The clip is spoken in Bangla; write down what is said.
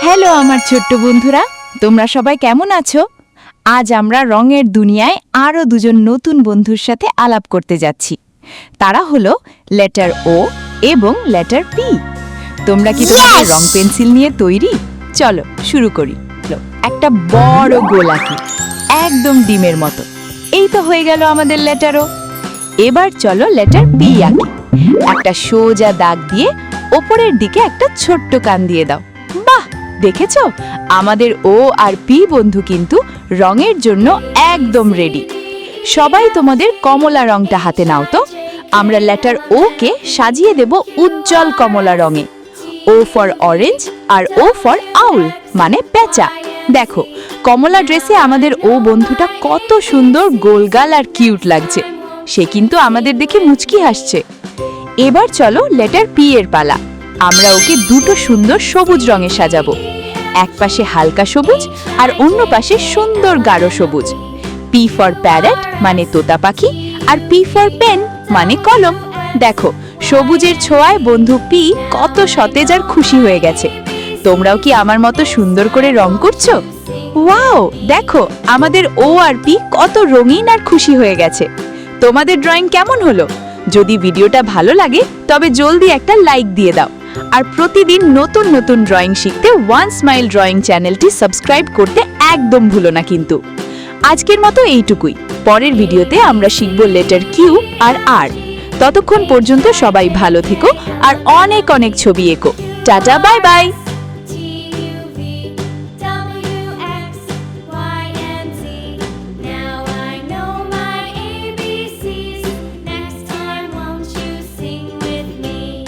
হ্যালো আমার ছোট্ট বন্ধুরা, তোমরা সবাই কেমন আছো? আজ আমরা রঙের দুনিয়ায় আরও দুজন নতুন বন্ধুর সাথে আলাপ করতে যাচ্ছি। তারা হলো লেটার ও এবং লেটার পি। তোমরা কি তোমাদের রং পেন্সিল নিয়ে তৈরি? চলো শুরু করি। একটা বড় গোল আঁকি, একদম ডিমের মতো। এই তো হয়ে গেল আমাদের লেটার ও। এবার চলো লেটার পি আঁকি। একটা সোজা দাগ দিয়ে ওপরের দিকে একটা ছোট্ট কান দিয়ে দাও। বাহ, দেখেছো আমাদের ও আর পি বন্ধু কিন্তু রঙের জন্য একদম রেডি। সবাই তোমাদের কমলা রংটা হাতে নাও তো। আমরা লেটার ও কে সাজিয়ে দেব উজ্জ্বল কমলা রঙে। ও ফর অরেঞ্জ আর ও ফর আউল মানে পেঁচা। দেখো কমলা ড্রেসে আমাদের ও বন্ধুটা কত সুন্দর গোলগাল আর কিউট লাগছে। সে কিন্তু আমাদের দেখে মুচকি হাসছে। এবার চলো লেটার পি এর পালা। আমরা ওকে দুটো সুন্দর সবুজ রঙে সাজাবো। এক পাশে হালকা সবুজ আর অন্য পাশে সুন্দর গাঢ় সবুজ। পি ফর প্যারট মানে তোতা পাখি আর পি ফর পেন মানে কলম। দেখো সবুজের ছোঁয়ায় বন্ধু পি কত সতেজ আর খুশি হয়ে গেছে। তোমরাও কি আমার মতো সুন্দর করে রং করছো? ওয়াও, দেখো আমাদের ও আর পি কত রঙিন আর খুশি হয়ে গেছে। তোমাদের ড্রয়িং কেমন হলো? যদি ভিডিওটা ভালো লাগে তবে জলদি একটা লাইক দিয়ে দাও। আর প্রতিদিন নতুন নতুন ড্রয়িং শিখতে ওয়ান স্মাইল ড্রয়িং চ্যানেলটি সাবস্ক্রাইব করতে একদম ভুলো না কিন্তু। আজকের মতো এইটুকুই। পরের ভিডিওতে আমরা শিখব লেটার কিউ আর আর। ততক্ষণ পর্যন্ত সবাই ভালো থেকো আর অনেক অনেক ছবি এঁকো। Tata, bye bye.